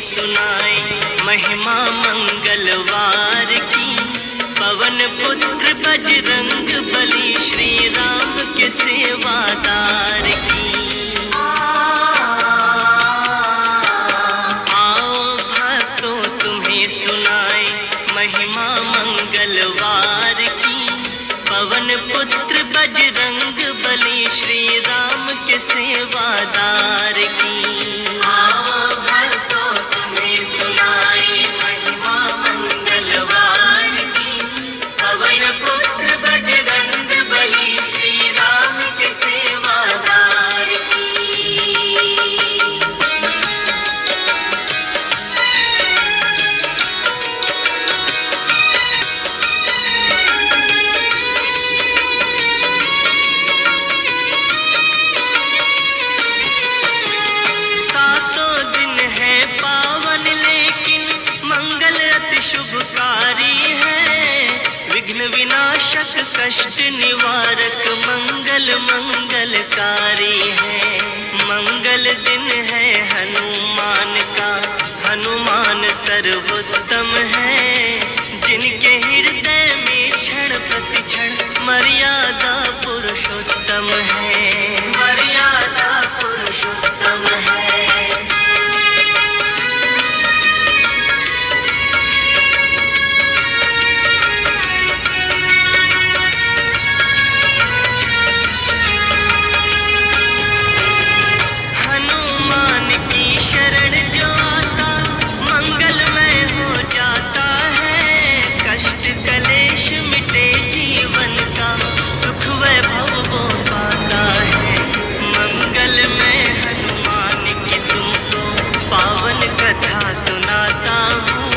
सुनाए महिमा मंगलवार की, पवन पुत्र बजरंग बली श्री राम के सेवादार की। आओ भक्तों तुम्हें सुनाए महिमा मंगलवार की, पवन पुत्र बजरंग बली श्री राम के सेवादार की। शुभकारी है विघ्न विनाशक कष्ट निवारक मंगल मंगलकारी है। मंगल दिन है हनुमान का, हनुमान सर्वोत्तम है, जिनके हृदय में क्षण प्रति क्षण मर्यादा पुरुषोत्तम है, मर्यादा पुरुषोत्तम है। कथा सुनाता हूँ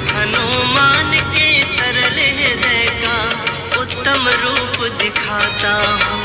हनुमान के सरल हृदय का उत्तम रूप दिखाता हूँ,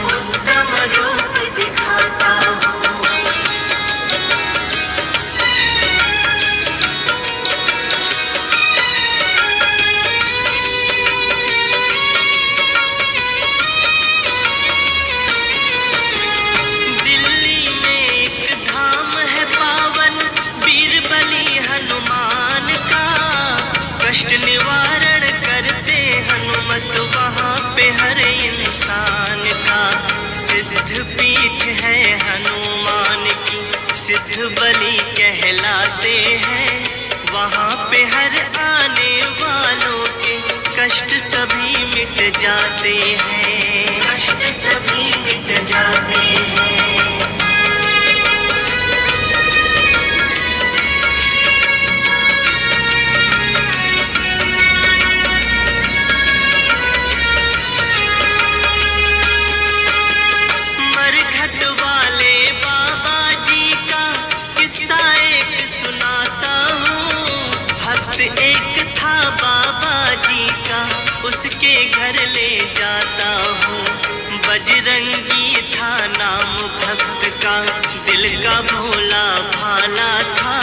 उत्तम रूप दिखाता हूँ। दिल्ली में एक धाम है पावन बीरबली हनुमान का, कष्ट निवारण करते हनुमत वहाँ पे हर इंसान का। सिद्ध पीठ है हनुमान की, सिद्ध बलि कहलाते हैं, वहाँ पे हर आने वालों के कष्ट सभी मिट जाते हैं, कष्ट सभी मिट जाते हैं। उसके घर ले जाता हूँ, बजरंगी था नाम भक्त का, दिल का भोला भाला था,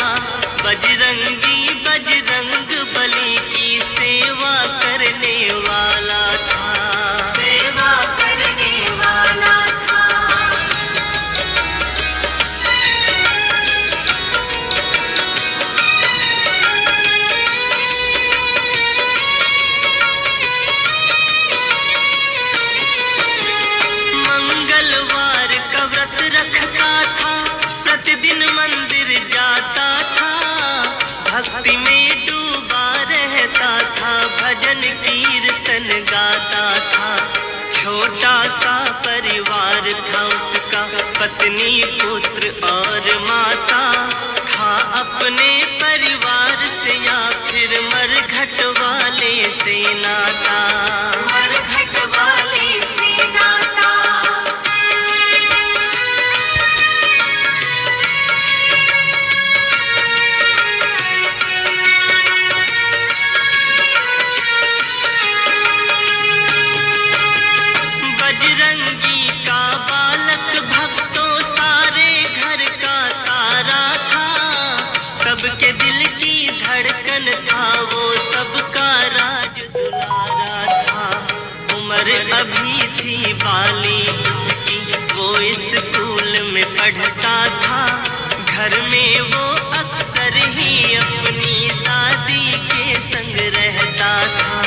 बजरंगी बजरंग बली की सेवा करने वाला था, सेवा करने वाला था। मंगलवार का व्रत रखता था, प्रतिदिन मंदिर जाता था, भक्ति में डूबा रहता था, भजन कीर्तन गाता था। छोटा सा परिवार था उसका, पत्नी पुत्र और माता, था अपने परिवार से या फिर मरघट वाले से नाता, मरघट वाले से नाता। बजरंगी का बालक भक्तों सारे घर का तारा था, सब सबके दिल की धड़कन था वो, सबका राज दुलारा था। उम्र अभी थी बाली उसकी, वो स्कूल में पढ़ता था। घर में वो अक्सर ही अपनी दादी के संग रहता था।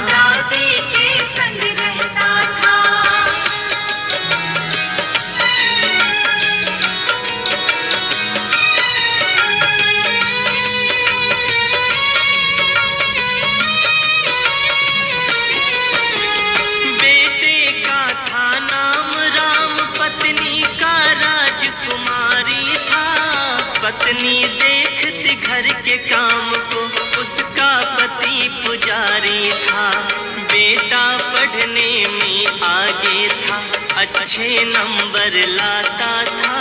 दादी के संग रहता था। बेटे का था नाम राम, पत्नी का राजकुमारी था। पत्नी देखती घर के काम को, उसका पति पुजारी था। बेटा पढ़ने में आगे था, अच्छे नंबर लाता था।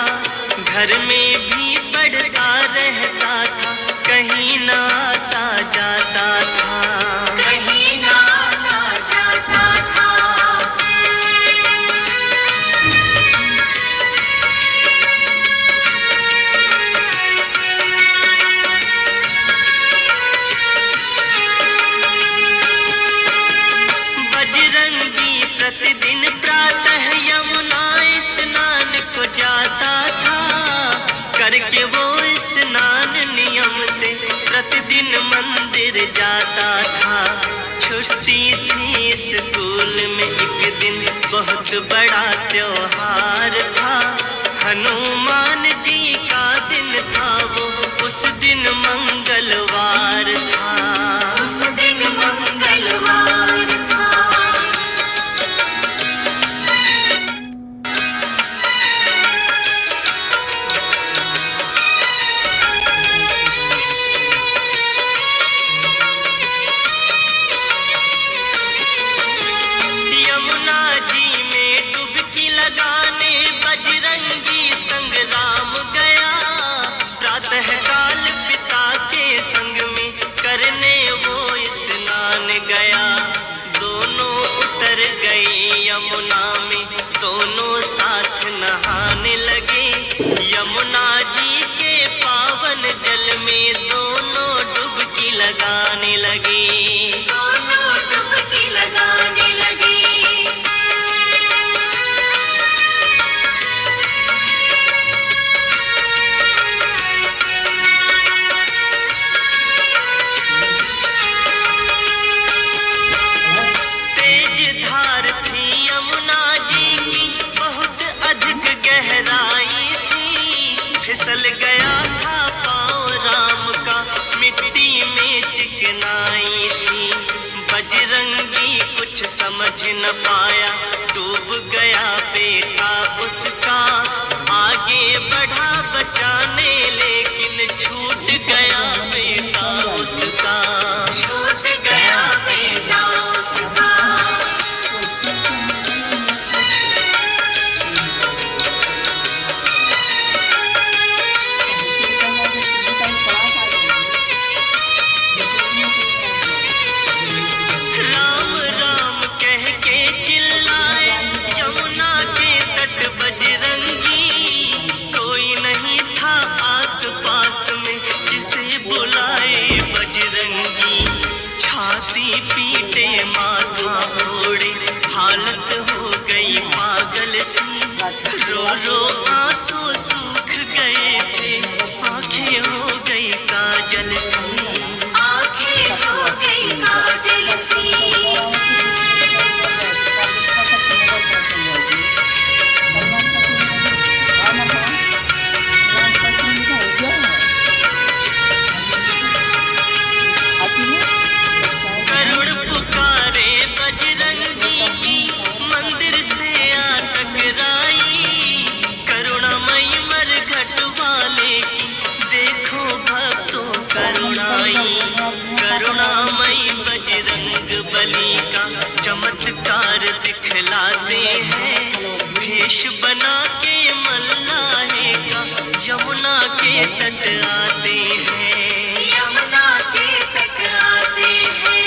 घर में भी पढ़ता रहता था, कहीं ना आता जाता था। कहीं ना आता जाता था। बजरंगी प्रतिदिन प्रातः यमुना स्नान को जाता था। करके वो स्नान नियम से प्रतिदिन मंदिर जाता था। छुट्टी थी स्कूल में एक दिन, बहुत बड़ा त्योहार था। हनुमान जी का दिन था वो, उस दिन मंगलवार था। उस दिन मंगलवार था। यमुना जी में डुबकी लगाने बजरंगी संग राम गया। प्रातः काल पिता के संग में करने वो स्नान गया। दोनों उतर गए यमुना में, दोनों साथ नहाने लगे। यमुना जी के पावन जल में दोनों डुबकी लगाने लगे। दोनों डुबकी लगाने लगे। तेज धार थी यमुना जी की, बहुत अधिक गहराई थी। फिसल गया था पाँव राम का, मिट्टी में चिकनाई थी। बजरंगी कुछ समझ न पाया, डूब गया बेटा उसका। आगे बढ़ा बचाने, लेकिन छूट गया बेटा उसका। छूट गया बेटा उसका। राम राम कह के चिल्लाए यमुना के तट बजरंगी। कोई नहीं था आस पास में जिसे बुलाए बजरंगी। छाती पीटे माथा फोड़े, हालत हो गई पागल सी। रो रो आंसू सूख गए थे, आंखें हो गई काजल सी। आंखें हो गई काजल सी। करुण पुकारे बजरंगी की, मंदिर से आ टकराई। करुणामयी मरघट वाले की, देखो भक्तों करुणाई। करुणामयी बजरंग बली का चमत्कार दिखलाते हैं। भेष बना के मल्लाहे का यमुना के तट आते हैं। यमुना के तट आते हैं।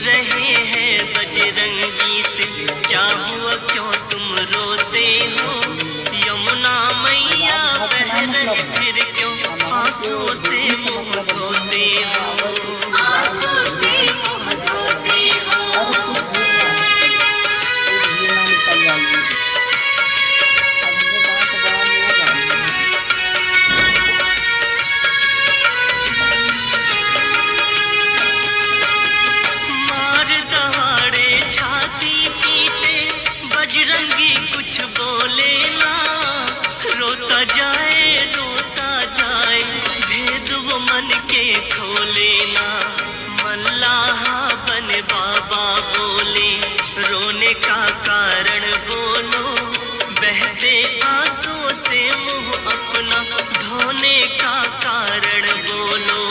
रहे हैं बजरंगी से, क्या हुआ क्यों तुम रोते हो? यमुना मैया बह रही फिर क्यों आंसू से मुंह धोते हो? आंसू से मुंह धोते हो। मार दहाड़े छाती पीटे बजरंगी कुछ बोले ना, रोता जाए भेद वो मन के खोले ना। मल्लाहा बन बाबा बोले रोने का कारण बोलो, बहते आंसू से मुंह अपना धोने का कारण बोलो।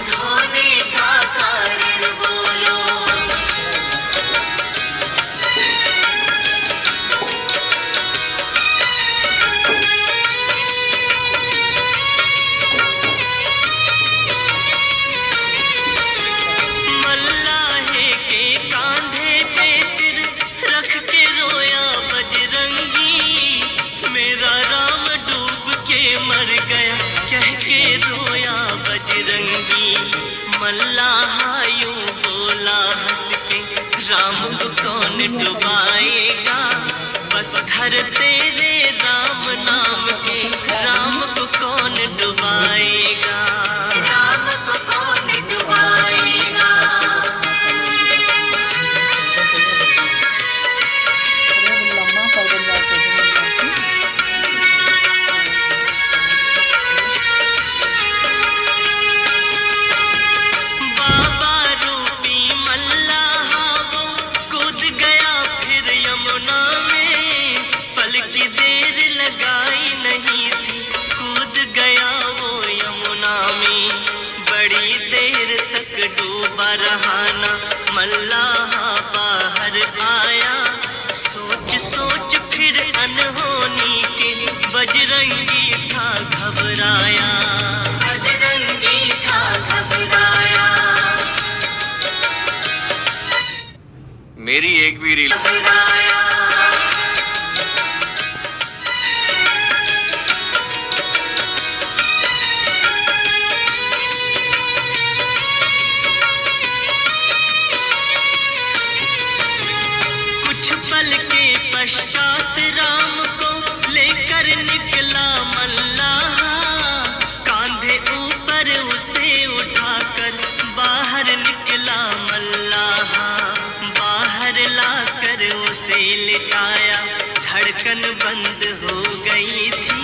धोने का कारण बोलो। मल्लाहे के कांधे पे सिर रख के रोया बजरंगी, मेरा राम डूब के मर गया कह के रोया बजरंगी। मल्लाहा यूं बोला हंस के, राम को कौन डुबाएगा? पत्थर तेरे राम नाम के, राम को कौन डुबाएगा? राम को कौन डुबाएगा? बाबा रूपी मल्लाहा वो कूद गया फिर यमुना में, पल की देर लगाई नहीं थी कूद गया वो यमुना में। बड़ी देर तक डूबा रहा ना मल्लाहा बाहर आया, सोच सोच फिर अनहोनी के बजरंगी था घबराया। बजरंगी था घबराया। मेरी एक भी रील घबराया। कुछ पल के पश्चात राम को लेकर निकला मल्लाहा, कांधे ऊपर उसे उठाकर बाहर निकला मल्लाहा। बाहर लाकर उसे लिटाया, धड़कन बंद हो गई थी,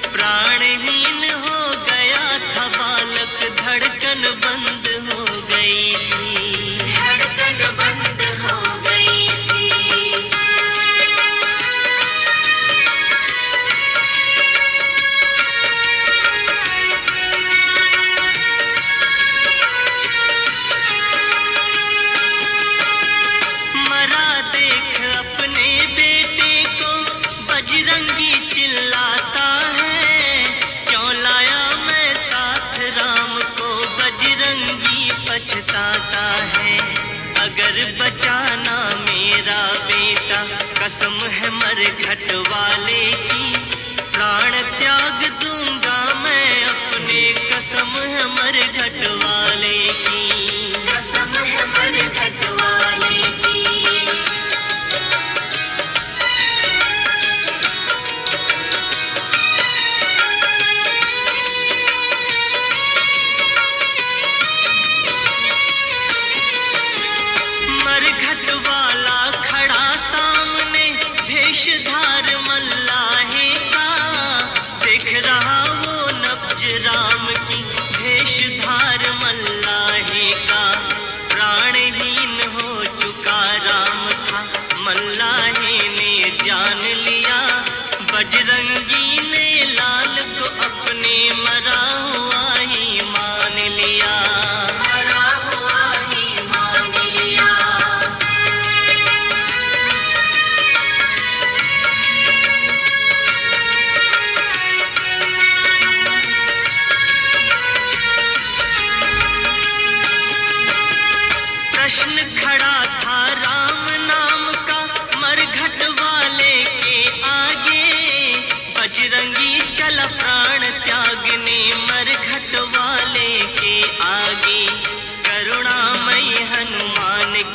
प्राणहीन हो गया था बालक, धड़कन बंद हो गई थी। धड़कन बंद हो गई थी। मरा देख अपने बेटे को बजरंगी चिल्लाता है, क्यों लाया मैं साथ राम को? बजरंगी पछताता है, अगर बचाना मेरा बेटा कसम है मरघट वाले की, प्राण त्याग दूंगा मैं अपने, कसम है मरघट वाले की। कसम है मरघट वाले की। मरघट वाला खड़ा सामने, भेषधार मल्ला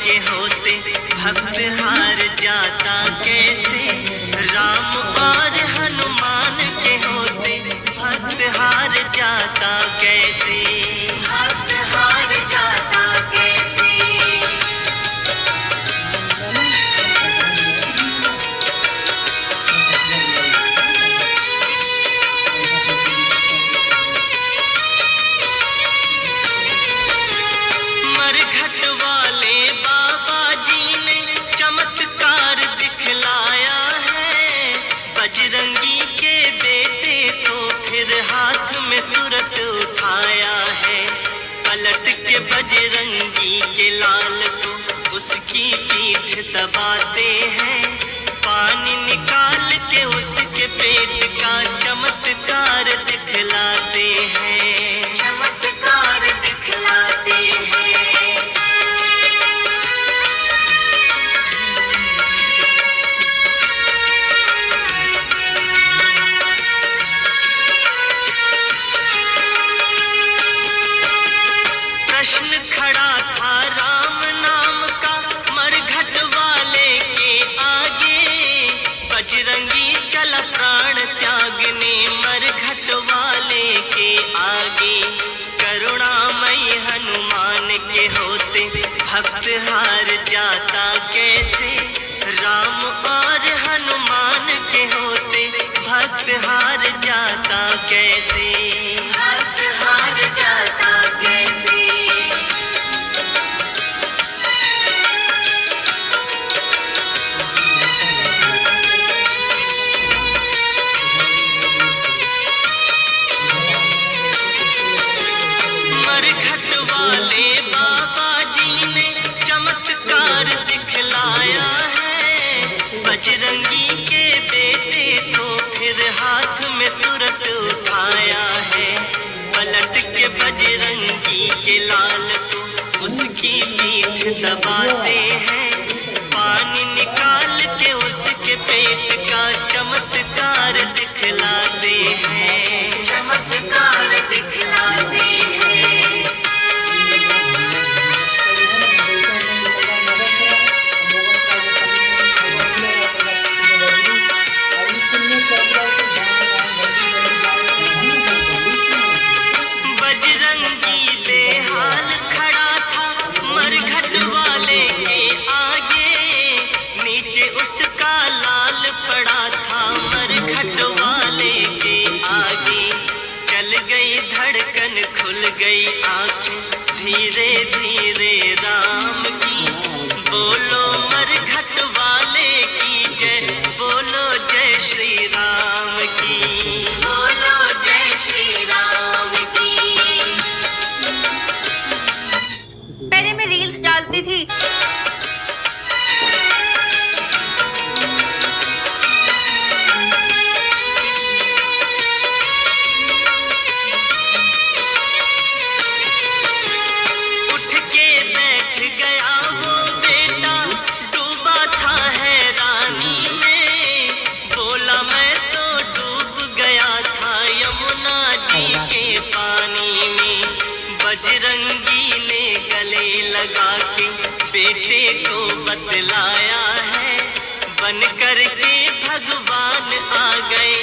के होते भक्त हार जाता कैसे, राम और हनुमान के होते भक्त हार जाता कैसे, भक्त हार जाता कैसे। मरघट वाले बाबा जी ने चमत्कार दिखलाया है, बजरंगी के बेटे को फिर हाथ में तुरंत उठाया है, पलट के बजरंगी के लाल को उसकी पीठ दबाते हैं, पानी निकाल के उसके पेट का चमत्कार दिखलाते हैं, चमत्कार दिखलाते हैं। प्रश्न खड़ा था राम नाम का मरघट वाले के आगे, बजरंगी चला प्राण त्यागने मरघट वाले के आगे, करुणामय हनुमान के होते भक्त हार जाता कैसे, राम और हनुमान के होते भक्त हार जाता कैसे, भक्त हार जाता कैसे। मरघट वाले बाबा जी ने चमत्कार दिखलाया है, बजरंगी के बेटे को फिर हाथ में तुरंत उठाया है, पलट के बजरंगी के लाल को उसकी पीठ दबाते हैं, पानी निकाल के उसके पेट का चमत्कार दिखलाते हैं, चमत्कार दिखलाते हैं। बजरंगी बेहाल खड़ा था मरघट वाले के आगे, नीचे उसका लाल पड़ा था मरघट वाले के आगे, चल गई धड़कन खुल गई आंखें धीरे धीरे राम की, बोलो मरघट वाले की जय, बोलो जय श्री राम की, बोलो जय श्री राम की। पहले मैं रील्स डालती थी, उठ के बैठ गया वो बेटा डूबा था हैरानी में, बोला मैं तो डूब गया था यमुना जी के पानी में, बजरंगी ने गले लगा के बेटे को बतलाया है, बन कर के भगवान आ गए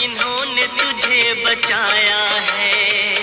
इन्होंने तुझे बचाया है,